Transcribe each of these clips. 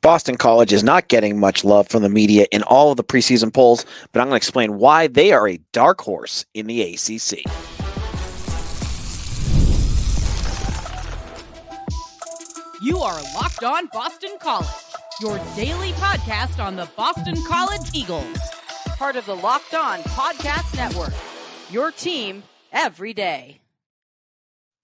Boston College is not getting much love from the media in all of the preseason polls, but I'm going to explain why they are a dark horse in the ACC. You are Locked On Boston College, your daily podcast on the Boston College Eagles, part of the Locked On Podcast Network, your team every day.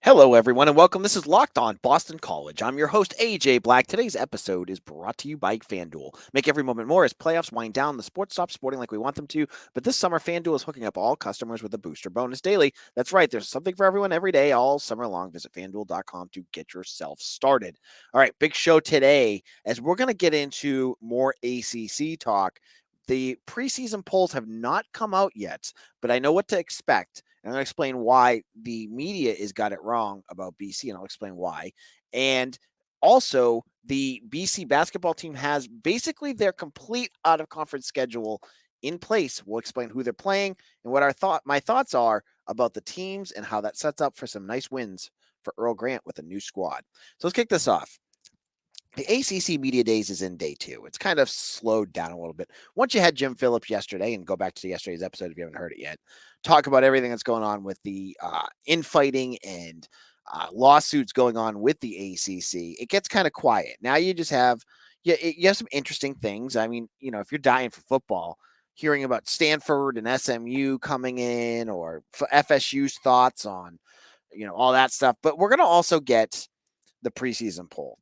Hello, everyone, and welcome. This is Locked On Boston College. I'm your host, AJ Black. Today's episode is brought to you by FanDuel. Make every moment more as playoffs wind down. The sports stop sporting like we want them to, but this summer, FanDuel is hooking up all customers with a booster bonus daily. That's right. There's something for everyone every day, all summer long. Visit FanDuel.com to get yourself started. All right, big show today as we're going to get into more ACC talk. The preseason polls have not come out yet, but I know what to expect. And I'm going to explain why the media has got it wrong about BC, and I'll explain why. And also, the BC basketball team has basically their complete out-of-conference schedule in place. We'll explain who they're playing and what my thoughts are about the teams and how that sets up for some nice wins for Earl Grant with a new squad. So let's kick this off. The ACC Media Days is in day 2. It's kind of slowed down a little bit. Once you had Jim Phillips yesterday, and go back to yesterday's episode if you haven't heard it yet, talk about everything that's going on with the infighting and lawsuits going on with the ACC, it gets kind of quiet. Now you just have, you have some interesting things. I mean, if you're dying for football, hearing about Stanford and SMU coming in, or FSU's thoughts on, all that stuff. But we're going to also get the preseason poll.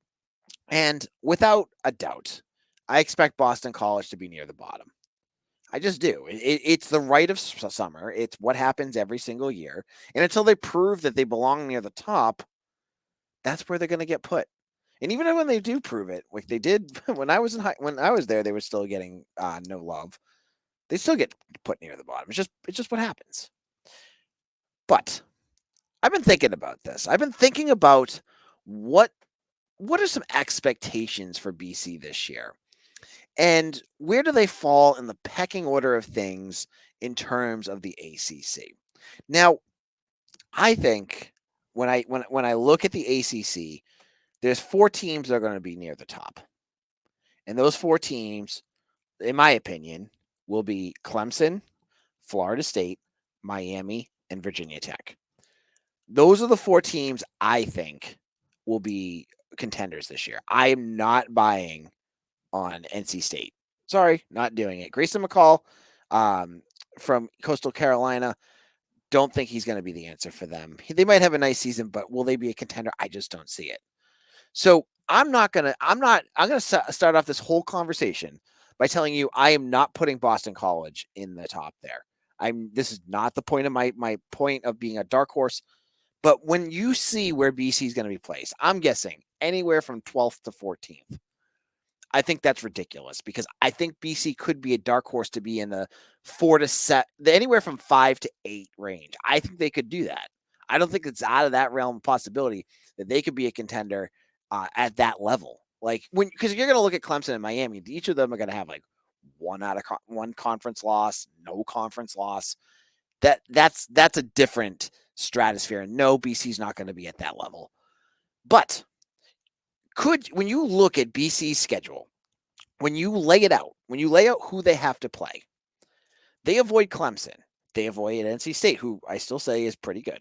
And without a doubt, I expect Boston College to be near the bottom. I just do. It's the right of summer. It's what happens every single year. And until they prove that they belong near the top, that's where they're going to get put. And even when they do prove it, like they did when I was there, they were still getting no love. They still get put near the bottom. It's just what happens. But I've been thinking about this. I've been thinking about what are some expectations for BC this year? And where do they fall in the pecking order of things in terms of the ACC? Now, I think when I look at the ACC, there's 4 teams that are going to be near the top. And those 4 teams, in my opinion, will be Clemson, Florida State, Miami, and Virginia Tech. Those are the 4 teams I think will be contenders this year. I am not buying on NC State. Sorry, not doing it. Grayson McCall from Coastal Carolina, don't think he's going to be the answer for them. They might have a nice season, but will they be a contender? I just don't see it. So I'm going to start off this whole conversation by telling you I am not putting Boston College in the top there. This is not the point of my point of being a dark horse. But when you see where BC is going to be placed, I'm guessing anywhere from 12th to 14th. I think that's ridiculous because I think BC could be a dark horse to be in the 4 to 7, anywhere from 5 to 8 range. I think they could do that. I don't think it's out of that realm of possibility that they could be a contender at that level. Because you're going to look at Clemson and Miami, each of them are going to have like one conference loss, no conference loss. That's a different stratosphere. And no, BC's not going to be at that level. But when you look at BC's schedule, when you lay out who they have to play, they avoid Clemson. They avoid NC State, who I still say is pretty good.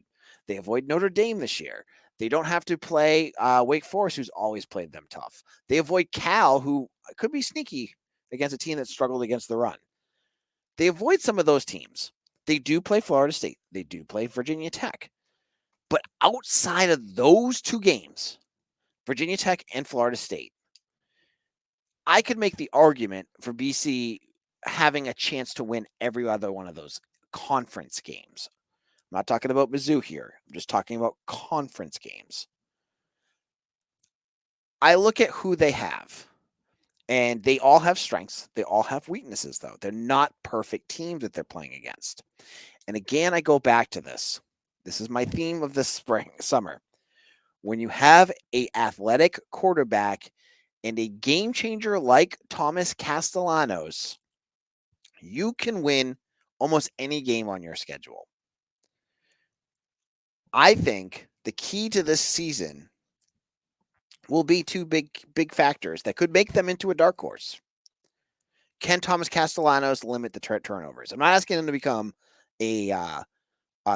They avoid Notre Dame this year. They don't have to play Wake Forest, who's always played them tough. They avoid Cal, who could be sneaky against a team that struggled against the run. They avoid some of those teams. They do play Florida State. They do play Virginia Tech. But outside of those 2 games, Virginia Tech and Florida State, I could make the argument for BC having a chance to win every other one of those conference games. I'm not talking about Mizzou here. I'm just talking about conference games. I look at who they have, and they all have strengths. They all have weaknesses, though. They're not perfect teams that they're playing against. And again, I go back to this. This is my theme of this summer. When you have an athletic quarterback and a game changer like Thomas Castellanos, you can win almost any game on your schedule. I think the key to this season will be two big factors that could make them into a dark horse. Can Thomas Castellanos limit the turnovers? I'm not asking him to become a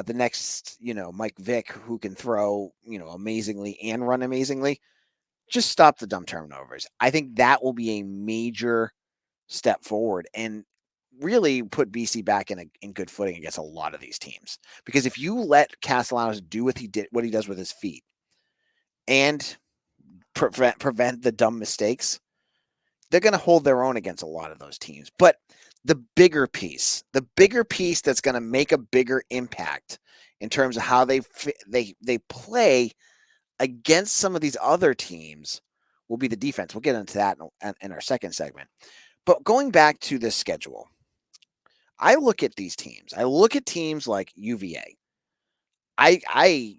the next, Mike Vick who can throw, amazingly and run amazingly. Just stop the dumb turnovers. I think that will be a major step forward and really put BC back in good footing against a lot of these teams. Because if you let Castellanos do what he does with his feet, and prevent the dumb mistakes, they're going to hold their own against a lot of those teams. But the bigger piece that's going to make a bigger impact in terms of how they play against some of these other teams will be the defense. We'll get into that in our second segment. But going back to this schedule, I look at these teams. I look at teams like UVA. I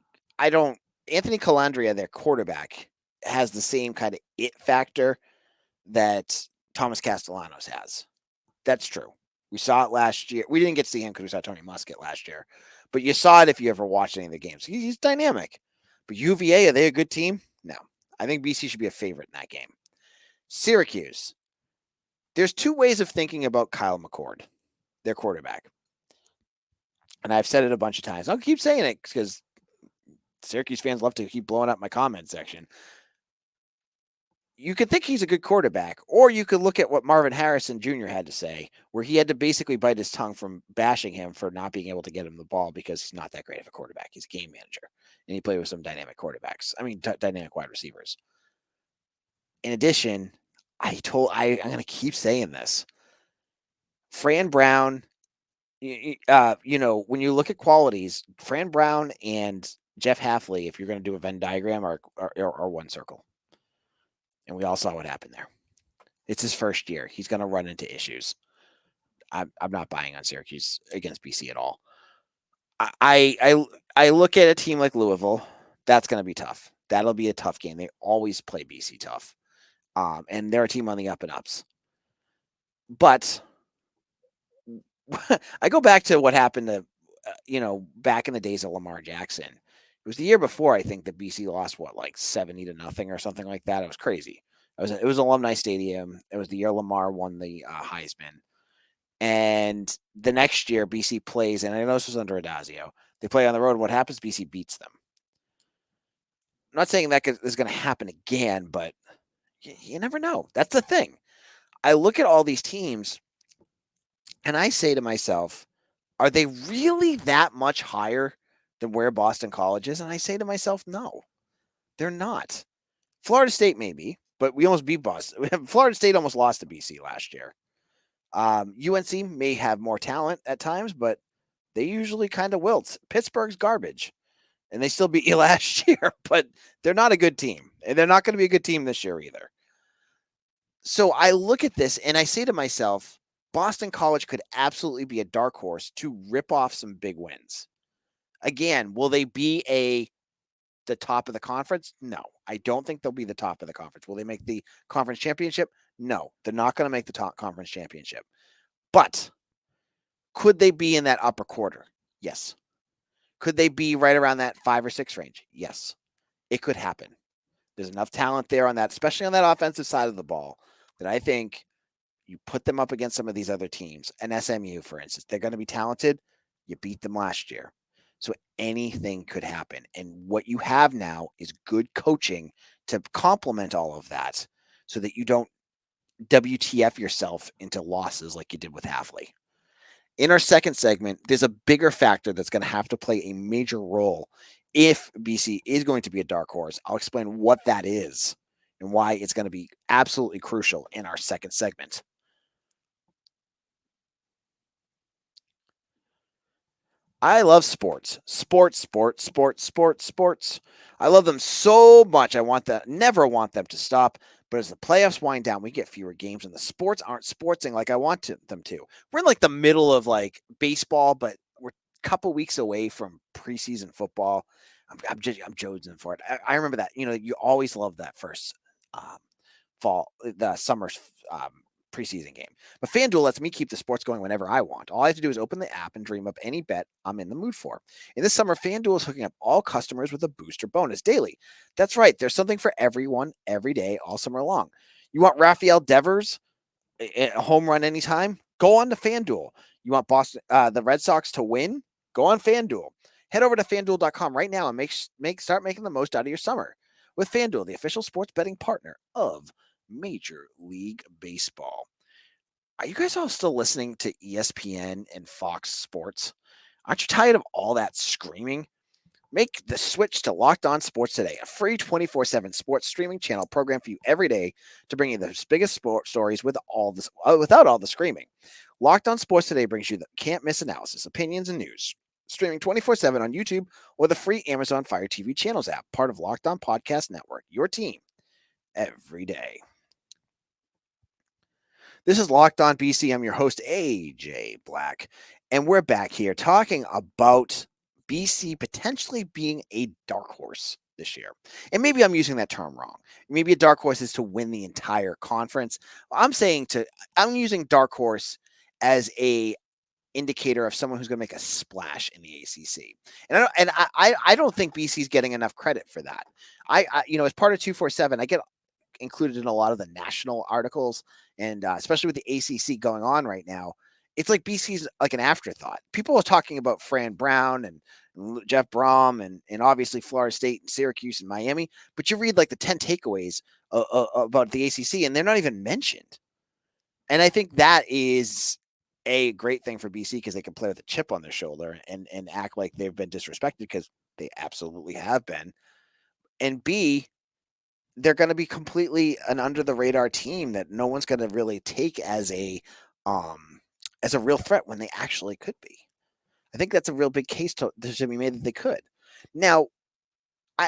don't. Anthony Calandria, their quarterback, has the same kind of it factor that Thomas Castellanos has. That's true. We saw it last year. We didn't get to see him because we saw Tony Muskett last year, but you saw it if you ever watched any of the games. He's dynamic. But UVA, are they a good team? No. I think BC should be a favorite in that game. Syracuse. There's two ways of thinking about Kyle McCord, their quarterback. And I've said it a bunch of times. I'll keep saying it because Syracuse fans love to keep blowing up my comment section. You could think he's a good quarterback, or you could look at what Marvin Harrison Jr. had to say, where he had to basically bite his tongue from bashing him for not being able to get him the ball because he's not that great of a quarterback. He's a game manager, and he played with some dynamic quarterbacks. Dynamic wide receivers. In addition, I'm going to keep saying this. Fran Brown, when you look at qualities, Fran Brown and Jeff Halfley, if you're going to do a Venn diagram, are one circle. And we all saw what happened there. It's his first year. He's going to run into issues. I'm not buying on Syracuse against BC at all. I look at a team like Louisville. That's going to be tough. That'll be a tough game. They always play BC tough. And they're a team on the up and ups. But I go back to what happened to, back in the days of Lamar Jackson. It was the year before, I think, that BC lost, 70-0 or something like that. It was crazy. It was Alumni Stadium. It was the year Lamar won the Heisman. And the next year, BC plays, and I know this was under Adazio. They play on the road. What happens? BC beats them. I'm not saying that is going to happen again, but you never know. That's the thing. I look at all these teams, and I say to myself, are they really that much higher than where Boston College is? And I say to myself, no, they're not. Florida State maybe, but we almost beat Boston. Florida State almost lost to BC last year. UNC may have more talent at times, but they usually kind of wilt. Pittsburgh's garbage, and they still beat you last year, but they're not a good team, and they're not going to be a good team this year either. So I look at this, and I say to myself, Boston College could absolutely be a dark horse to rip off some big wins. Again, will they be the top of the conference? No, I don't think they'll be the top of the conference. Will they make the conference championship? No, they're not going to make the top conference championship. But could they be in that upper quarter? Yes. Could they be right around that 5 or 6 range? Yes. It could happen. There's enough talent there on that, especially on that offensive side of the ball, that I think you put them up against some of these other teams. And SMU, for instance, they're going to be talented. You beat them last year. So anything could happen. And what you have now is good coaching to complement all of that so that you don't WTF yourself into losses like you did with Halfley. In our second segment, there's a bigger factor that's going to have to play a major role if BC is going to be a dark horse. I'll explain what that is and why it's going to be absolutely crucial in our second segment. I love sports. Sports. I love them so much. Never want them to stop. But as the playoffs wind down, we get fewer games, and the sports aren't sportsing like I want them to. We're in the middle of baseball, but we're a couple weeks away from preseason football. I'm jonesing for it. I remember that. You always love that first fall, the summer preseason game. But FanDuel lets me keep the sports going whenever I want. All I have to do is open the app and dream up any bet I'm in the mood for. And this summer, FanDuel is hooking up all customers with a booster bonus daily. That's right, there's something for everyone every day all summer long. You want Rafael Devers a home run anytime? Go on to FanDuel. You want the Red Sox to win? Go on FanDuel. Head over to FanDuel.com right now and start making the most out of your summer with FanDuel, the official sports betting partner of Major League Baseball. Are you guys all still listening to ESPN and Fox Sports? Aren't you tired of all that screaming? Make the switch to Locked On Sports today, a free 24/7 sports streaming channel program for you every day to bring you the biggest sports stories without all the screaming. Locked On Sports today brings you the can't-miss analysis, opinions, and news. Streaming 24/7 on YouTube or the free Amazon Fire TV Channels app, part of Locked On Podcast Network. Your team every day. This is Locked On BC. I'm your host, AJ Black, and we're back here talking about BC potentially being a dark horse this year. And maybe I'm using that term wrong. Maybe a dark horse is to win the entire conference. I'm using dark horse as a indicator of someone who's going to make a splash in the ACC. And I don't think BC's getting enough credit for that. As part of 247, I get included in a lot of the national articles, and especially with the ACC going on right now, it's like BC's like an afterthought. People are talking about Fran Brown and Jeff Brom and obviously Florida State and Syracuse and Miami, but you read like the 10 takeaways about the ACC and they're not even mentioned. And I think that is a great thing for BC because they can play with a chip on their shoulder and act like they've been disrespected because they absolutely have been. And B, they're going to be completely an under the radar team that no one's going to really take as a real threat when they actually could be. I think that's a real big case to be made that they could. Now,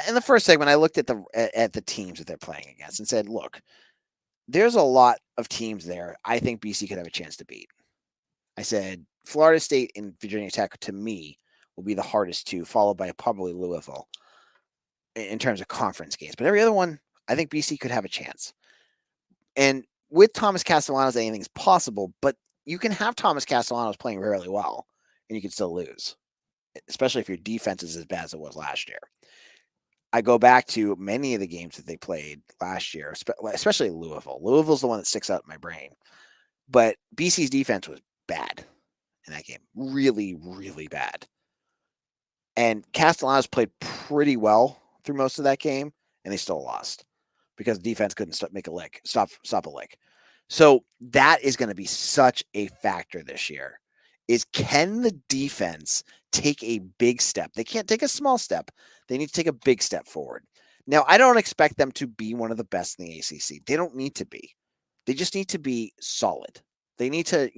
in the first segment, I looked at the teams that they're playing against and said, look, there's a lot of teams there I think BC could have a chance to beat. I said Florida State and Virginia Tech, to me, will be the hardest two, followed by probably Louisville in terms of conference games. But every other one, I think BC could have a chance. And with Thomas Castellanos, anything's possible, but you can have Thomas Castellanos playing really well, and you can still lose, especially if your defense is as bad as it was last year. I go back to many of the games that they played last year, especially Louisville. Louisville's the one that sticks out in my brain. But BC's defense was bad in that game. Really, really bad. And Castellanos played pretty well through most of that game, and they still lost because defense couldn't stop a lick. So that is going to be such a factor this year. Is can the defense take a big step? They can't take a small step. They need to take a big step forward. Now, I don't expect them to be one of the best in the ACC. They don't need to be. They just need to be solid. They need to,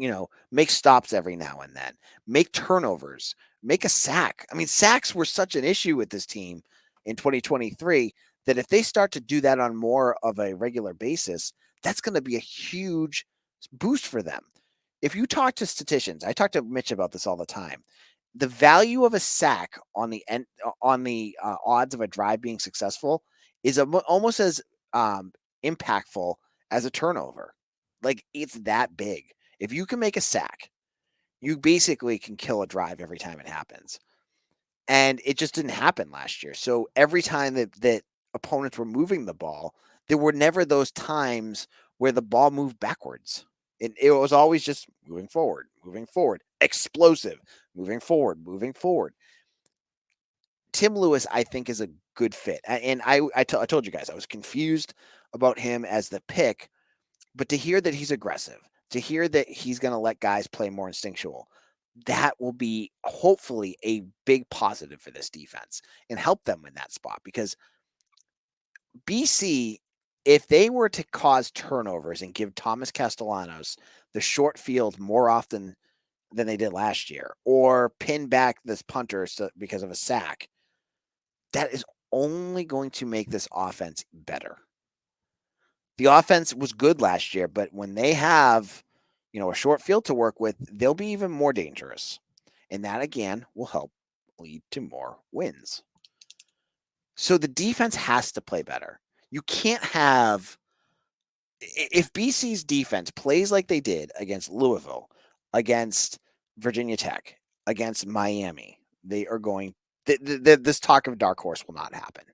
make stops every now and then, make turnovers, make a sack. I mean, sacks were such an issue with this team in 2023 that if they start to do that on more of a regular basis, that's going to be a huge boost for them. If you talk to statisticians, I talk to Mitch about this all the time. The value of a sack on the odds of a drive being successful is almost as impactful as a turnover. Like, it's that big. If you can make a sack, you basically can kill a drive every time it happens. And it just didn't happen last year. So every time that opponents were moving the ball, there were never those times where the ball moved backwards. It was always just moving forward, explosive, moving forward. Tim Lewis, I think, is a good fit. And I told you guys, I was confused about him as the pick, but to hear that he's aggressive, to hear that he's going to let guys play more instinctual, that will be hopefully a big positive for this defense and help them in that spot. Because BC, if they were to cause turnovers and give Thomas Castellanos the short field more often than they did last year, or pin back this punter because of a sack, that is only going to make this offense better. The offense was good last year, but when they have, a short field to work with, they'll be even more dangerous. And that, again, will help lead to more wins. So the defense has to play better. You can't have if BC's defense plays like they did against Louisville, against Virginia Tech, against Miami, they are going. This talk of dark horse will not happen.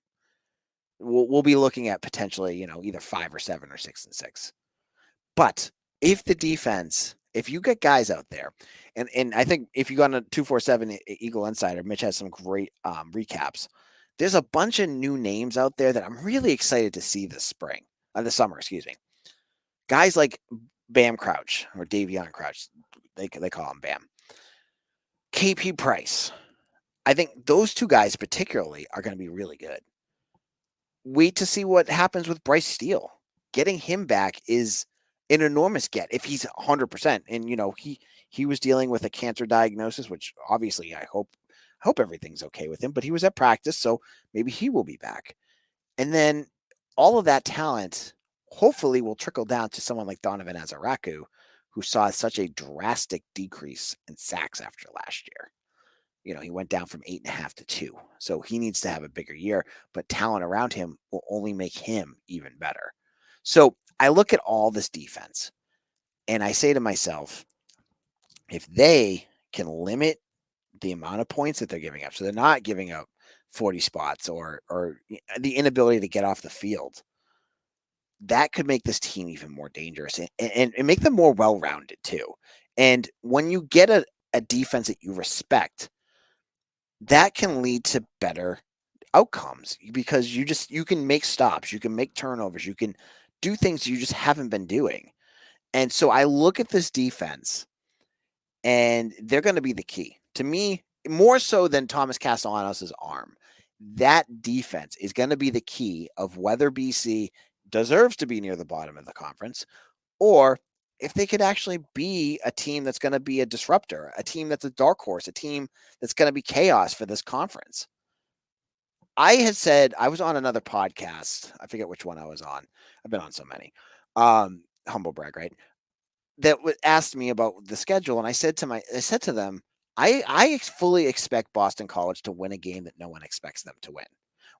We'll be looking at potentially, either 5 or 7 or 6-6. But if the defense, if you get guys out there, and I think if you go on a 247 Eagle Insider, Mitch has some great recaps. There's a bunch of new names out there that I'm really excited to see this summer, excuse me. Guys like Bam Crouch or Davion Crouch, they call him Bam. KP Price. I think those two guys particularly are going to be really good. Wait to see what happens with Bryce Steele. Getting him back is an enormous get if he's 100%. And he was dealing with a cancer diagnosis, which obviously I hope everything's okay with him. But he was at practice, so maybe he will be back. And then all of that talent hopefully will trickle down to someone like Donovan Azaraku, who saw such a drastic decrease in sacks after last year. He went down from 8.5 to 2. So he needs to have a bigger year, but talent around him will only make him even better. So I look at all this defense and I say to myself, if they can limit the amount of points that they're giving up, so they're not giving up 40 spots or the inability to get off the field, that could make this team even more dangerous and make them more well-rounded too. And when you get a defense that you respect, that can lead to better outcomes because you can make stops, you can make turnovers, you can do things you just haven't been doing. And so I look at this defense and they're going to be the key to me, more so than Thomas Castellanos' arm. That defense is going to be the key of whether BC deserves to be near the bottom of the conference or if they could actually be a team that's going to be a disruptor, a team that's a dark horse, a team that's going to be chaos for this conference. I had said, I was on another podcast. I forget which one I was on. I've been on so many. Humble brag, right? That asked me about the schedule. And I said to them, I fully expect Boston College to win a game that no one expects them to win.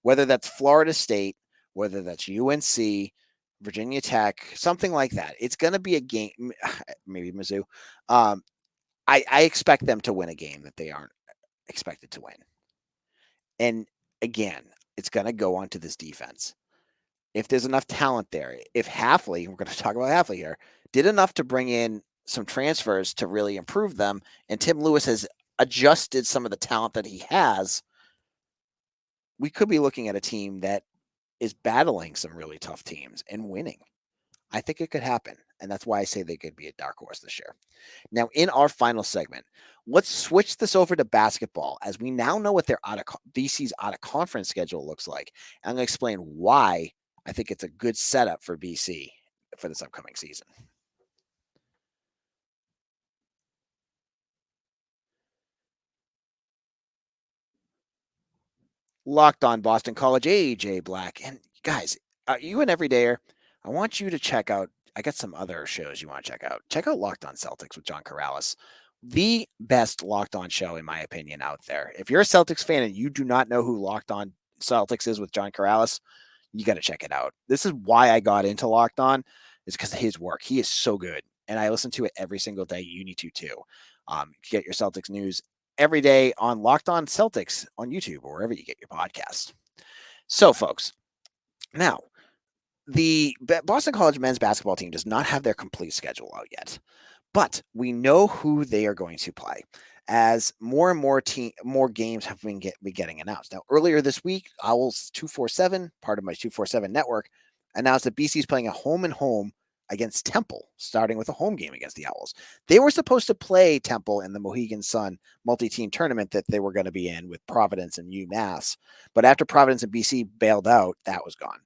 Whether that's Florida State, whether that's UNC, Virginia Tech, something like that. It's going to be a game, maybe Mizzou. I expect them to win a game that they aren't expected to win. And again, it's going to go onto this defense. If there's enough talent there, if Hafley, we're going to talk about Hafley here, did enough to bring in some transfers to really improve them, and Tim Lewis has adjusted some of the talent that he has, we could be looking at a team that is battling some really tough teams and winning. I think it could happen, and that's why I say they could be a dark horse this year. Now, in our final segment, let's switch this over to basketball as we now know what their BC's out of conference schedule looks like. I'm going to explain why I think it's a good setup for BC for this upcoming season. Locked on Boston College, AJ Black. And guys, you an everydayer, I want you to check out, I got some other shows you want to check out. Check out Locked on Celtics with John Corrales. The best Locked on show, in my opinion, out there. If you're a Celtics fan and you do not know who Locked on Celtics is with John Corrales, you got to check it out. This is why I got into Locked on, is because of his work. He is so good. And I listen to it every single day. You need to too. Get your Celtics news every day on Locked on Celtics on YouTube or wherever you get your podcast. So, folks, now the Boston College men's basketball team does not have their complete schedule out yet, but we know who they are going to play as more and more games have been getting announced. Now, earlier this week, Owls 247, part of my 247 network, announced that BC is playing a home and home against Temple, starting with a home game against the Owls. They were supposed to play Temple in the Mohegan Sun multi-team tournament that they were going to be in with Providence and UMass. But after Providence and BC bailed out, that was gone.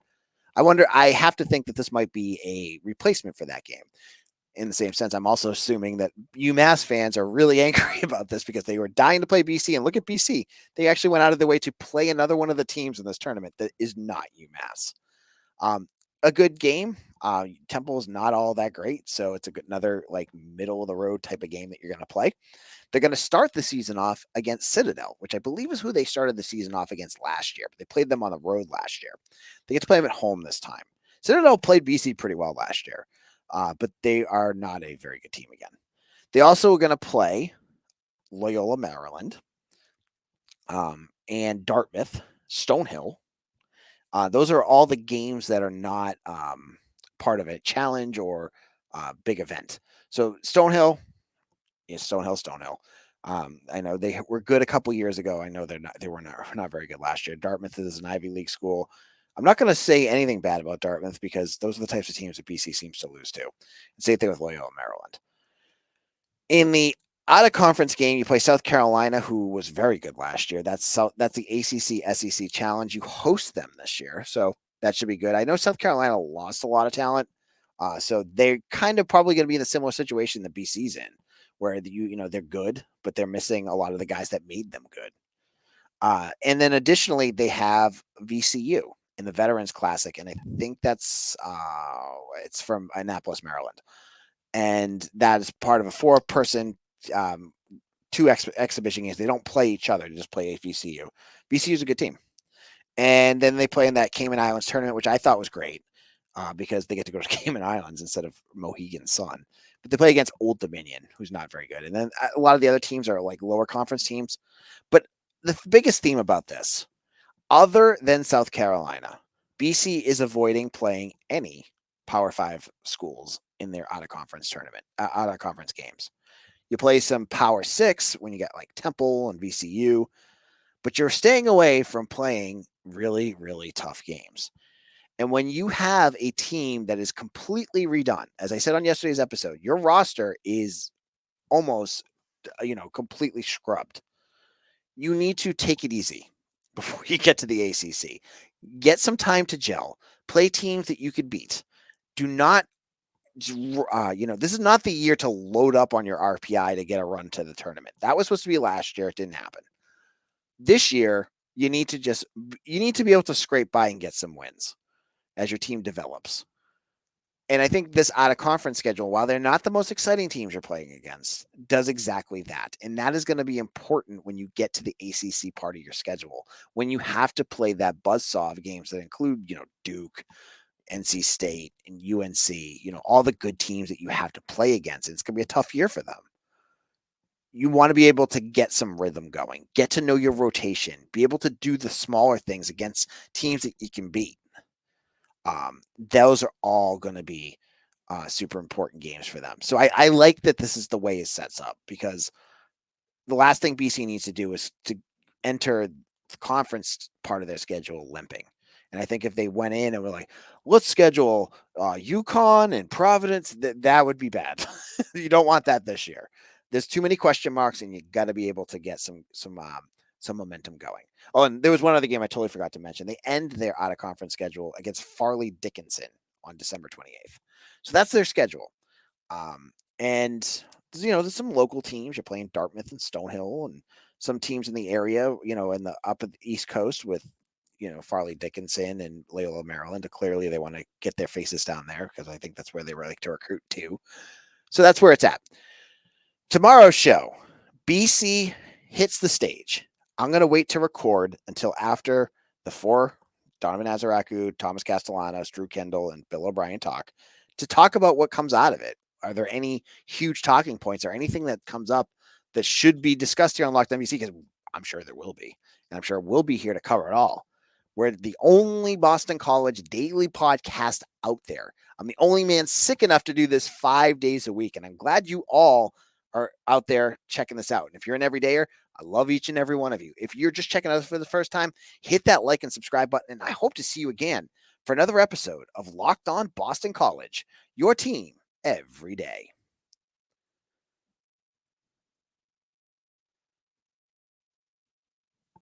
I have to think that this might be a replacement for that game. In the same sense, I'm also assuming that UMass fans are really angry about this because they were dying to play BC. And look at BC. They actually went out of their way to play another one of the teams in this tournament that is not UMass. A good game. Temple is not all that great, so it's another like middle of the road type of game that you're going to play. They're going to start the season off against Citadel, which I believe is who they started the season off against last year, but they played them on the road last year. They get to play them at home this time. Citadel played BC pretty well last year, but they are not a very good team again. They also are going to play Loyola, Maryland, and Dartmouth, Stonehill. Those are all the games that are not part of a challenge or big event. So Stonehill, Stonehill. I know they were good a couple years ago. I know they were not very good last year. Dartmouth is an Ivy League school. I'm not going to say anything bad about Dartmouth because those are the types of teams that BC seems to lose to. Same thing with Loyola, Maryland. In the out of conference game, you play South Carolina, who was very good last year. That's the ACC SEC Challenge. You host them this year, so that should be good. I know South Carolina lost a lot of talent, so they're kind of probably going to be in a similar situation that BC's in, where they're good, but they're missing a lot of the guys that made them good. And then additionally, they have VCU in the Veterans Classic, and I think it's from Annapolis, Maryland, and that is part of a 4-person. Two exhibition games. They don't play each other; they just play VCU. VCU is a good team, and then they play in that Cayman Islands tournament, which I thought was great because they get to go to Cayman Islands instead of Mohegan Sun. But they play against Old Dominion, who's not very good, and then a lot of the other teams are like lower conference teams. But the biggest theme about this, other than South Carolina, BC is avoiding playing any Power 5 schools in their out of conference tournament, out of conference games. You play some Power 6 when you get like Temple and VCU, but you're staying away from playing really, really tough games. And when you have a team that is completely redone, as I said on yesterday's episode, your roster is almost, completely scrubbed. You need to take it easy before you get to the ACC. Get some time to gel. Play teams that you could beat. Do not this is not the year to load up on your RPI to get a run to the tournament. That was supposed to be last year. It didn't happen. This year, you need to be able to scrape by and get some wins as your team develops. And I think this out of conference schedule, while they're not the most exciting teams you're playing against, does exactly that. And that is going to be important when you get to the ACC part of your schedule, when you have to play that buzzsaw of games that include, Duke, NC State, and UNC, all the good teams that you have to play against. And it's going to be a tough year for them. You want to be able to get some rhythm going, get to know your rotation, be able to do the smaller things against teams that you can beat. Those are all going to be super important games for them. So I like that this is the way it sets up, because the last thing BC needs to do is to enter the conference part of their schedule limping. And I think if they went in and were like, let's schedule UConn and Providence, that would be bad. You don't want that this year. There's too many question marks, and you got to be able to get some momentum going. Oh, and there was one other game I totally forgot to mention. They end their out of conference schedule against Farley Dickinson on December 28th. So that's their schedule. And there's some local teams. You're playing Dartmouth and Stonehill, and some teams in the area, in the up at the East Coast with, Farley Dickinson and Loyola, Maryland. Clearly they want to get their faces down there because I think that's where they like to recruit to. So that's where it's at. Tomorrow's show, BC hits the stage. I'm going to wait to record until after the 4 Donovan Azaraku, Thomas Castellanos, Drew Kendall, and Bill O'Brien talk to talk about what comes out of it. Are there any huge talking points or anything that comes up that should be discussed here on Locked On BC? Because I'm sure there will be. And I'm sure we'll be here to cover it all. We're the only Boston College daily podcast out there. I'm the only man sick enough to do this 5 days a week. And I'm glad you all are out there checking this out. And if you're an everydayer, I love each and every one of you. If you're just checking us for the first time, hit that like and subscribe button. And I hope to see you again for another episode of Locked On Boston College, your team every day.